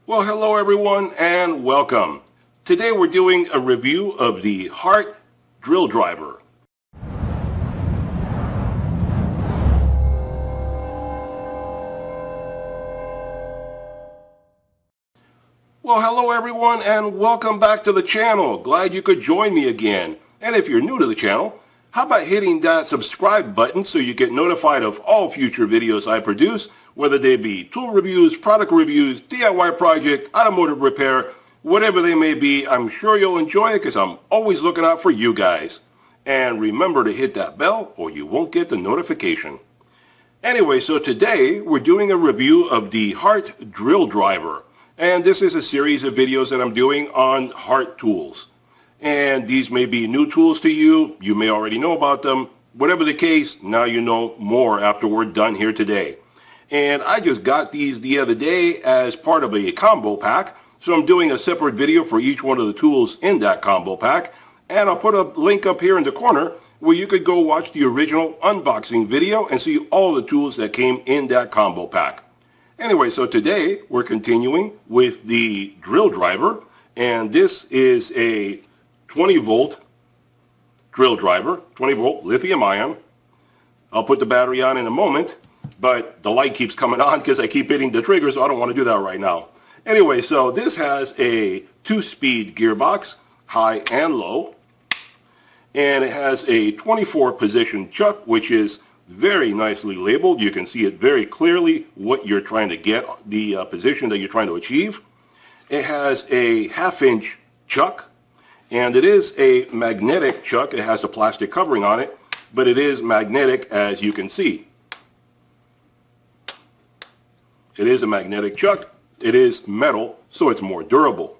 Well, hello everyone and welcome. Today we're doing a review of the Hart Drill Driver. Well, hello everyone and welcome back to the channel. Glad you could join me again. And if you're new to the channel, how about hitting that subscribe button so you get notified of all future videos I produce, whether they be tool reviews, product reviews, DIY project, automotive repair, whatever they may be. I'm sure you'll enjoy it because I'm always looking out for you guys. And remember to hit that bell or you won't get the notification. Anyway, so today we're doing a review of the Hart Drill Driver. And this is a series of videos that I'm doing on Hart Tools. And these may be new tools to you. You may already know about them. Whatever the case, now you know more after we're done here today. And I just got these the other day as part of a combo pack. So I'm doing a separate video for each one of the tools in that combo pack. And I'll put a link up here in the corner where you could go watch the original unboxing video and see all the tools that came in that combo pack. Anyway, so today we're continuing with the drill driver. And this is a 20 volt drill driver, 20 volt lithium ion. I'll put the battery on in a moment. But the light keeps coming on because I keep hitting the trigger, so I don't want to do that right now. Anyway, so this has a 2-speed gearbox, high and low. And it has a 24 position chuck, which is very nicely labeled. You can see it very clearly what you're trying to get, the position that you're trying to achieve. It has a 1/2 inch chuck, and it is a magnetic chuck. It has a plastic covering on it, but it is magnetic, as you can see. It is a magnetic chuck. It is metal, so it's more durable.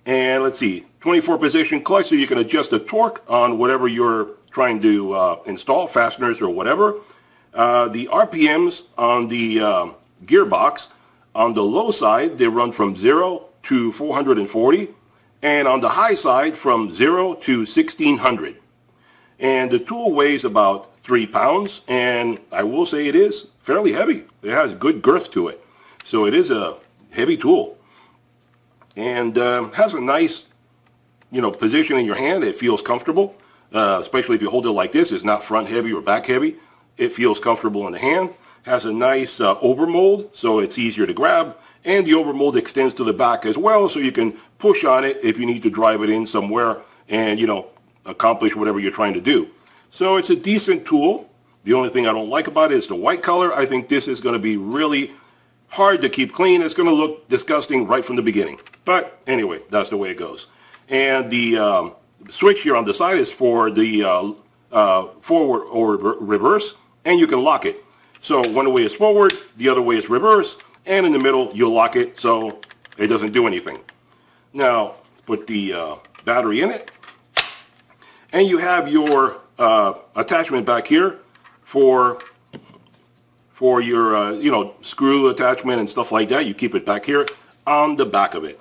And let's see, 24 position clutch, so you can adjust the torque on whatever you're trying to install, fasteners or whatever. The RPMs on the gearbox, on the low side, they run from 0 to 440, and on the high side from 0 to 1600. And the tool weighs about 3 pounds, and I will say it is fairly heavy. It has good girth to it. So it is a heavy tool. And has a nice, position in your hand. It feels comfortable, especially if you hold it like this. It's not front heavy or back heavy. It feels comfortable in the hand. Has a nice overmold, so it's easier to grab. And the overmold extends to the back as well, so you can push on it if you need to drive it in somewhere and, accomplish whatever you're trying to do. So it's a decent tool. The only thing I don't like about it is the white color. I think this is going to be really hard to keep clean. It's going to look disgusting right from the beginning. But anyway, that's the way it goes. And the switch here on the side is for the forward or reverse, and you can lock it. So one way is forward, the other way is reverse, and in the middle you'll lock it so it doesn't do anything. Now, put the battery in it. And you have your attachment back here for your, screw attachment and stuff like that. You keep it back here on the back of it.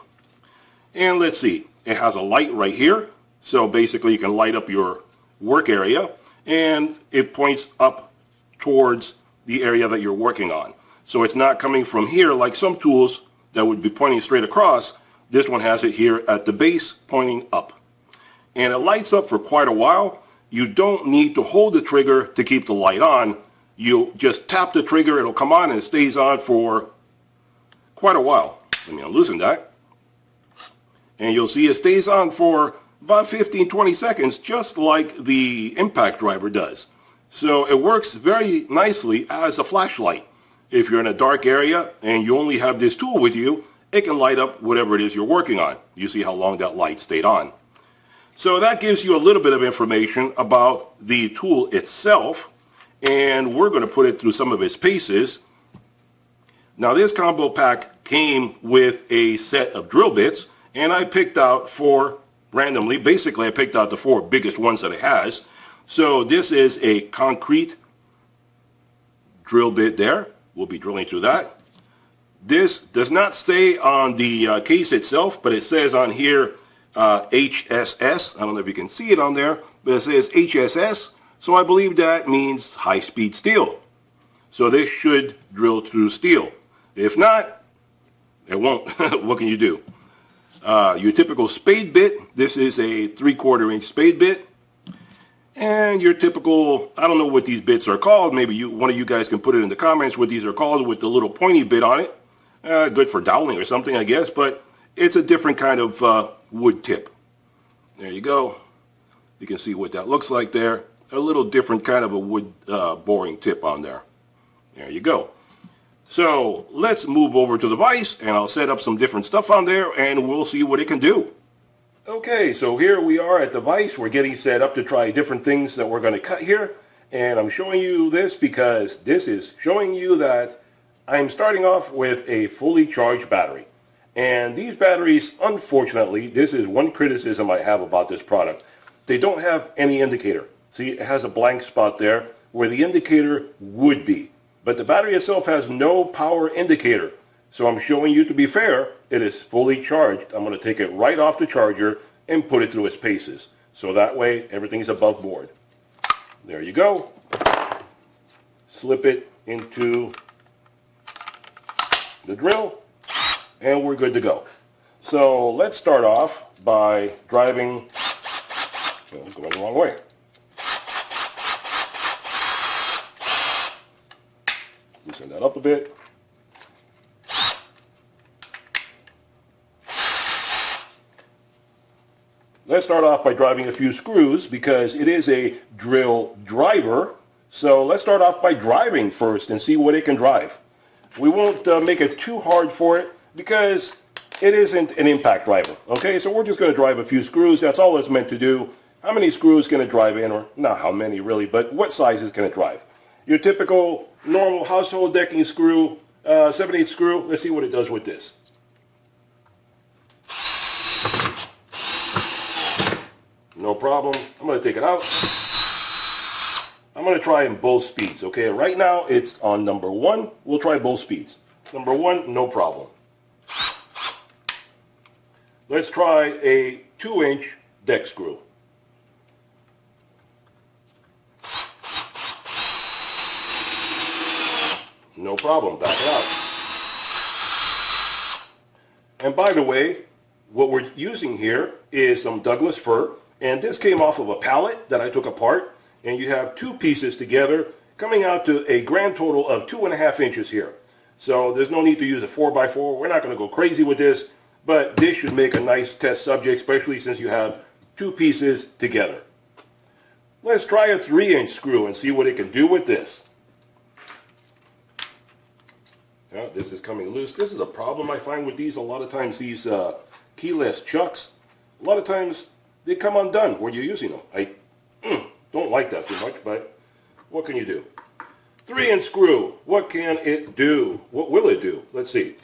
And let's see, it has a light right here. So basically you can light up your work area, and it points up towards the area that you're working on. So it's not coming from here like some tools that would be pointing straight across. This one has it here at the base pointing up. And it lights up for quite a while. You don't need to hold the trigger to keep the light on. You just tap the trigger, it'll come on, and it stays on for quite a while. Let me unloosen that. And you'll see it stays on for about 15-20 seconds, just like the impact driver does. So it works very nicely as a flashlight. If you're in a dark area and you only have this tool with you, it can light up whatever it is you're working on. You see how long that light stayed on. So that gives you a little bit of information about the tool itself, and we're going to put it through some of its paces. Now this combo pack came with a set of drill bits, and I picked out 4 randomly. Basically I picked out the 4 biggest ones that it has. So this is a concrete drill bit there. We'll be drilling through that. This does not say on the case itself, but it says on here HSS. I don't know if you can see it on there, but it says HSS, so I believe that means high-speed steel. So this should drill through steel. If not, It won't. What can you do? Your typical spade bit. This is a 3/4 inch spade bit. And your typical, I don't know what these bits are called. Maybe one of you guys can put it in the comments what these are called, with the little pointy bit on it. Good for doweling or something, I guess. But it's a different kind of wood tip. There you go. You can see what that looks like there. A little different kind of a wood boring tip on there. There you go. So let's move over to the vise, and I'll set up some different stuff on there, and we'll see what it can do. Okay, so here we are at the vise. We're getting set up to try different things that we're going to cut here. And I'm showing you this because this is showing you that I'm starting off with a fully charged battery. And these batteries, unfortunately, this is one criticism I have about this product. They don't have any indicator. See, it has a blank spot there where the indicator would be. But the battery itself has no power indicator. So I'm showing you, to be fair, it is fully charged. I'm going to take it right off the charger and put it through its paces. So that way everything's above board. There you go. Slip it into the drill and we're good to go. So let's start off by driving, going the wrong way. Loosen that up a bit. Let's start off by driving a few screws because it is a drill driver. So let's start off by driving first and see what it can drive. We won't make it too hard for it because it isn't an impact driver. Okay, so we're just going to drive a few screws. That's all it's meant to do. How many screws can it drive in? Or not how many really, but what sizes can it drive? Your typical normal household decking screw, 7/8 screw. Let's see what it does with this. No problem. I'm going to take it out. I'm going to try in both speeds. Okay, right now it's on number 1. We'll try both speeds. Number 1, no problem. Let's try a 2-inch deck screw. No problem, back it out. And by the way, what we're using here is some Douglas fir, and this came off of a pallet that I took apart, and you have 2 pieces together coming out to a grand total of 2.5 inches here. So there's no need to use a 4x4. We're not going to go crazy with this, but this should make a nice test subject, especially since you have 2 pieces together. Let's try a 3-inch screw and see what it can do with this. Yeah, this is coming loose. This is a problem I find with these. A lot of times these keyless chucks, a lot of times they come undone when you're using them. I don't like that too much, but what can you do? 3-inch screw, what can it do? What will it do? Let's see.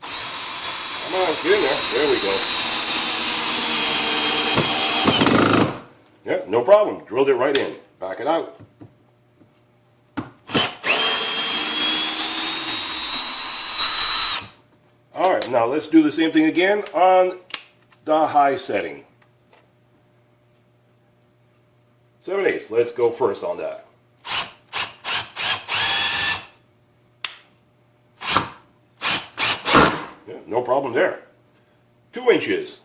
Come on, get in there. There we go. Yeah, no problem. Drilled it right in. Back it out. All right, now let's do the same thing again on the high setting. 7/8. Let's go first on that. Yeah, no problem there. 2 inches.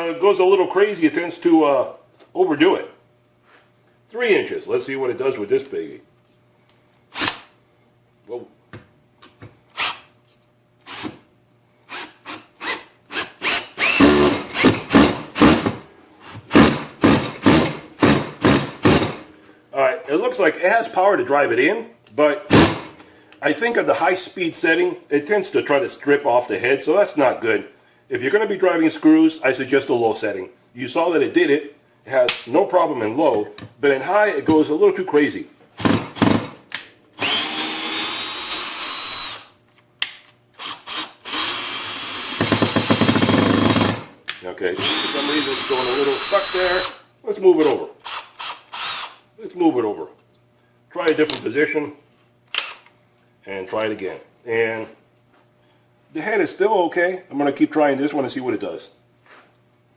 It goes a little crazy. It tends to overdo it. 3 inches. Let's see what it does with this baby. Whoa. Alright, it looks like it has power to drive it in, but I think at the high speed setting, it tends to try to strip off the head, so that's not good. If you're going to be driving screws, I suggest a low setting. You saw that it did it. It has no problem in low, but in high it goes a little too crazy. Okay, for some reason it's going a little stuck there. Let's move it over. Let's move it over. Try a different position and try it again. And The head is still okay. I'm going to keep trying this one and see what it does.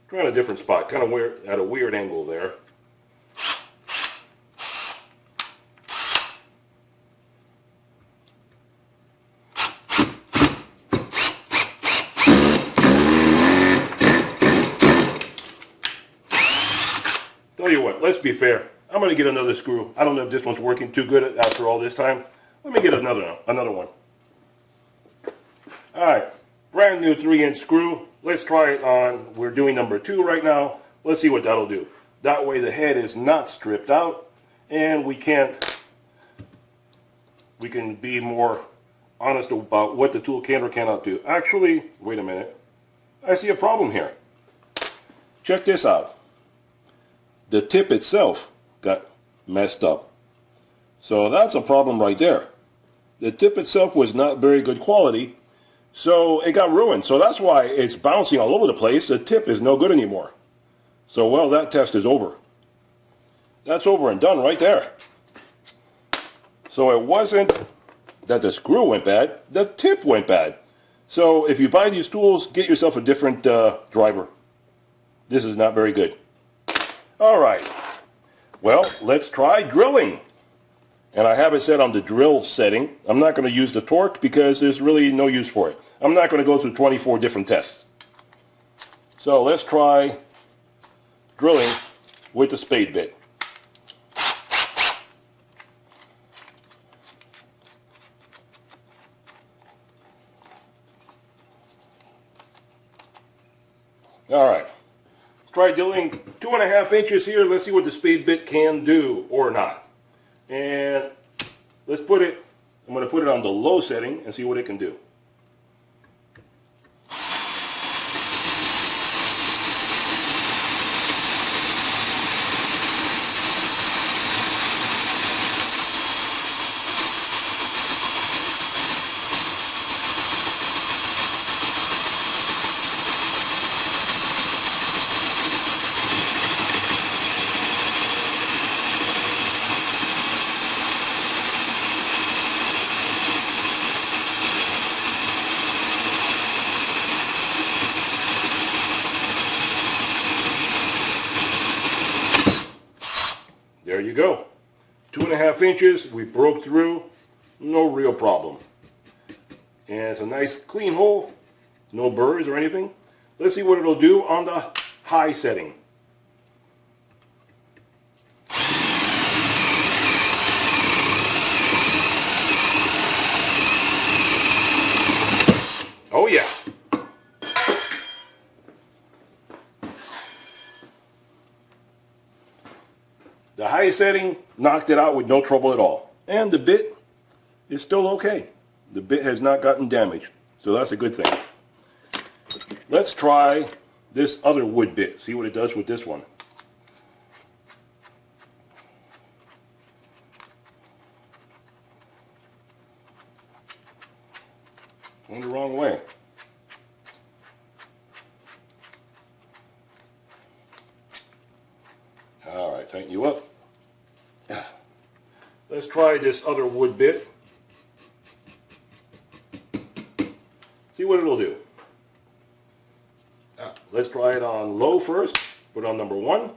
Trying a different spot, kind of weird, at a weird angle there. Tell you what, let's be fair. I'm going to get another screw. I don't know if this one's working too good after all this time. Let me get another one. Alright, brand new 3-inch screw. Let's try it on, we're doing number 2 right now. Let's see what that'll do. That way the head is not stripped out and we can be more honest about what the tool can or cannot do. Actually, wait a minute. I see a problem here. Check this out. The tip itself got messed up. So that's a problem right there. The tip itself was not very good quality, so it got ruined. So that's why it's bouncing all over the place. The tip is no good anymore. So, well, that test is over. That's over and done right there. So it wasn't that the screw went bad, the tip went bad. So if you buy these tools, get yourself a different driver. This is not very good. All right, well, let's try drilling. And I have it set on the drill setting. I'm not going to use the torque because there's really no use for it. I'm not going to go through 24 different tests. So let's try drilling with the spade bit. All right. Try drilling 2.5 inches here. Let's see what the spade bit can do or not. And let's put it, I'm going to put it on the low setting and see what it can do. There you go. 2.5 inches, we broke through, no real problem. And it's a nice clean hole, no burrs or anything. Let's see what it'll do on the high setting. Oh yeah. The high setting knocked it out with no trouble at all. And the bit is still okay. The bit has not gotten damaged, so that's a good thing. Let's try this other wood bit, see what it does with this one. Went the wrong way. All right, tighten you up. Let's try this other wood bit. See what it'll do. Let's try it on low first. Put it on number 1.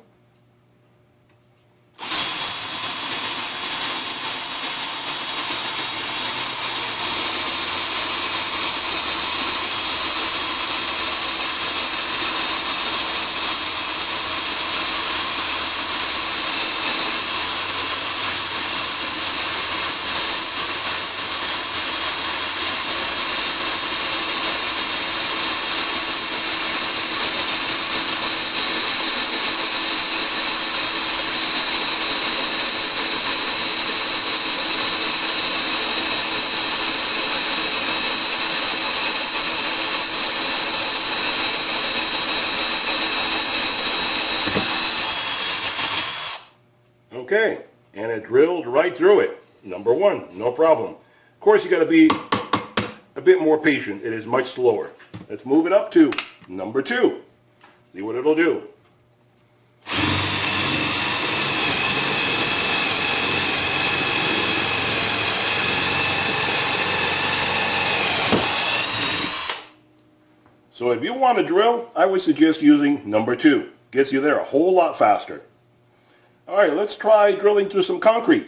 Okay, and it drilled right through it. Number 1, no problem. Of course, you got to be a bit more patient. It is much slower. Let's move it up to number 2. See what it'll do. So if you want to drill, I would suggest using number 2. Gets you there a whole lot faster. Alright, let's try drilling through some concrete.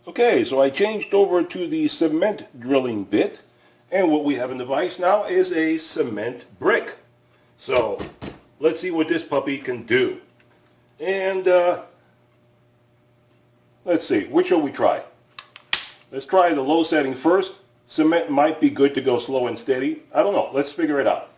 Okay, so I changed over to the cement drilling bit, and what we have in the vise now is a cement brick. So let's see what this puppy can do. And let's see, which shall we try? Let's try the low setting first. Cement might be good to go slow and steady. I don't know. Let's figure it out.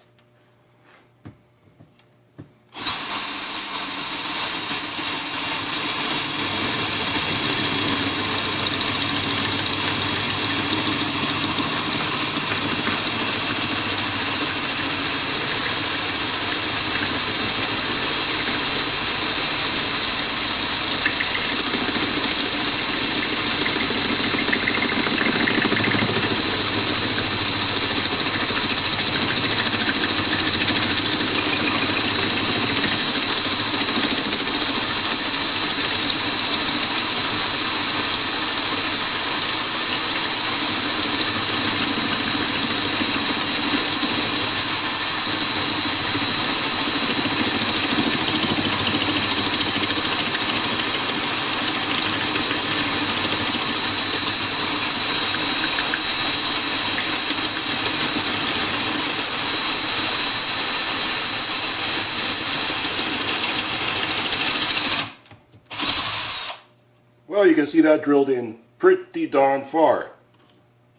Well, you can see that drilled in pretty darn far.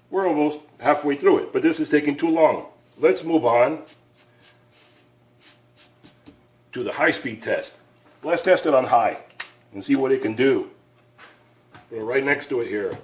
We're almost halfway through it, but this is taking too long. Let's move on to the high-speed test. Let's test it on high and see what it can do. We're right next to it here.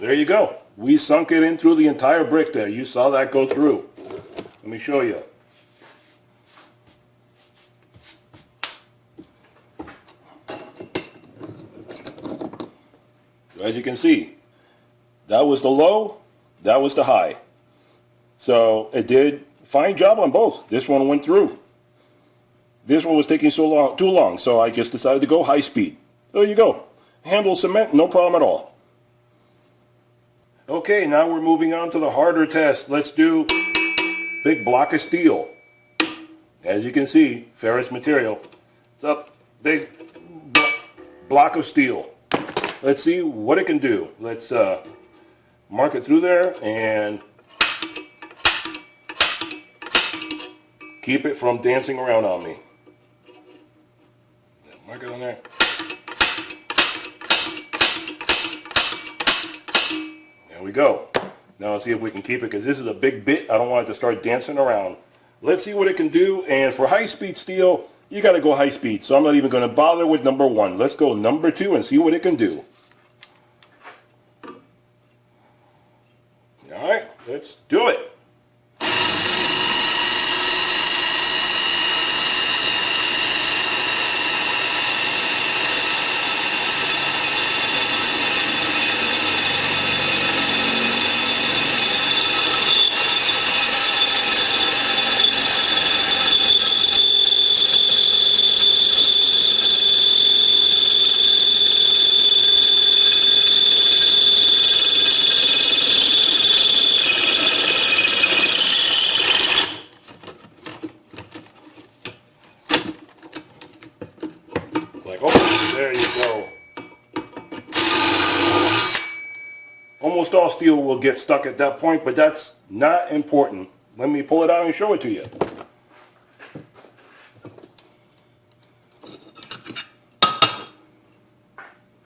There you go. We sunk it in through the entire brick there. You saw that go through. Let me show you. So as you can see, that was the low, that was the high. So it did a fine job on both. This one went through. This one was taking too long, so I just decided to go high speed. There you go. Handle cement, no problem at all. Okay, now we're moving on to the harder test. Let's do big block of steel. As you can see, ferrous material. It's a big block of steel. Let's see what it can do. Let's mark it through there and keep it from dancing around on me. Mark it on there. There we go. Now let's see if we can keep it, because this is a big bit. I don't want it to start dancing around. Let's see what it can do. And for high-speed steel, you got to go high speed. So I'm not even going to bother with number 1. Let's go number 2 and see what it can do. All right, let's do it. There you go. Almost all steel will get stuck at that point, but that's not important. Let me pull it out and show it to you.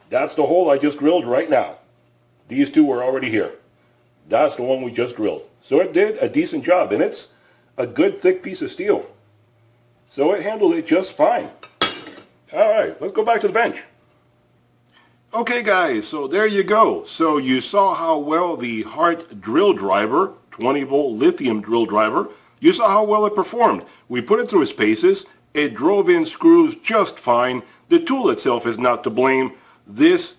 That's the hole I just drilled right now. These two were already here. That's the one we just drilled. So it did a decent job, and it's a good thick piece of steel. So it handled it just fine. All right, let's go back to the bench. Okay guys, so there you go. So you saw how well the Hart Drill Driver, 20 volt lithium drill driver, you saw how well it performed. We put it through its paces. It drove in screws just fine. The tool itself is not to blame. This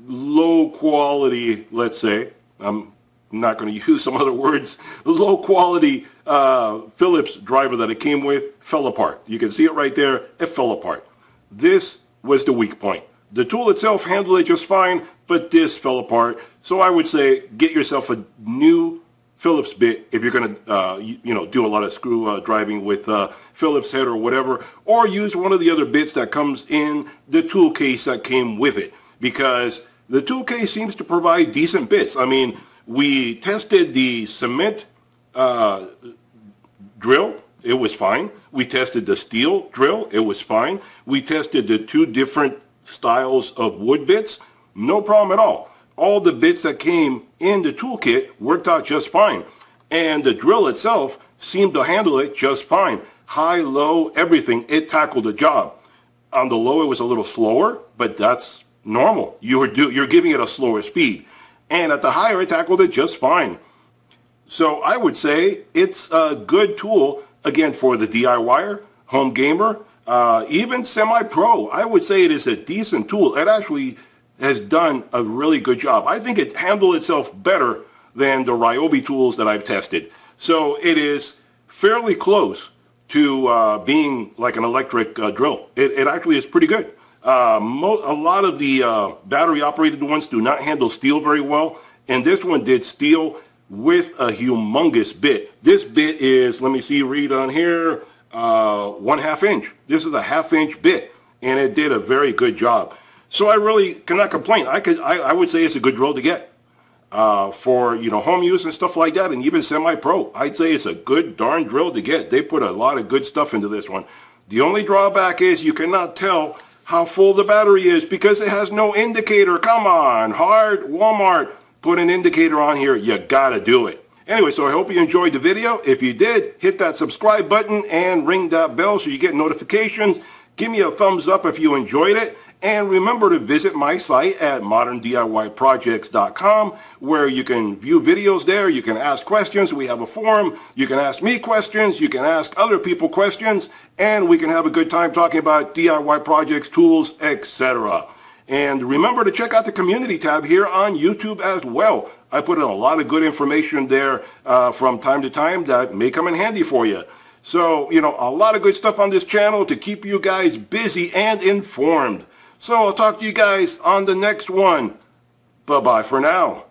low quality, let's say, I'm not going to use some other words, low quality Phillips driver that it came with fell apart. You can see it right there. It fell apart. This was the weak point. The tool itself handled it just fine, but this fell apart. So I would say get yourself a new Phillips bit if you're going to do a lot of screw driving with Phillips head or whatever, or use one of the other bits that comes in the tool case that came with it, because the tool case seems to provide decent bits. I mean, we tested the cement drill. It was fine. We tested the steel drill. It was fine. We tested the two different styles of wood bits. No problem at all. All the bits that came in the toolkit worked out just fine. And the drill itself seemed to handle it just fine. High, low, everything. It tackled the job. On the low, it was a little slower, but that's normal. You're giving it a slower speed. And at the higher, it tackled it just fine. So I would say it's a good tool, again, for the DIYer, home gamer, even semi-pro. I would say it is a decent tool. It actually has done a really good job. I think it handled itself better than the Ryobi tools that I've tested. So it is fairly close to being like an electric drill. It actually is pretty good. A lot of the battery-operated ones do not handle steel very well, and this one did steel with a humongous bit. This bit is, let me see, read on here, 1/2 inch. This is a 1/2 inch bit, and it did a very good job. So I really cannot complain. I would say it's a good drill to get for home use and stuff like that, and even semi-pro. I'd say it's a good darn drill to get. They put a lot of good stuff into this one. The only drawback is you cannot tell how full the battery is because it has no indicator. Come on, Hart, Walmart, put an indicator on here. You gotta do it. Anyway, so I hope you enjoyed the video. If you did, hit that subscribe button and ring that bell so you get notifications. Give me a thumbs up if you enjoyed it. And remember to visit my site at moderndiyprojects.com, where you can view videos there. You can ask questions. We have a forum. You can ask me questions. You can ask other people questions. And we can have a good time talking about DIY projects, tools, etc. And remember to check out the community tab here on YouTube as well. I put in a lot of good information there from time to time that may come in handy for you. So, a lot of good stuff on this channel to keep you guys busy and informed. So I'll talk to you guys on the next one. Bye-bye for now.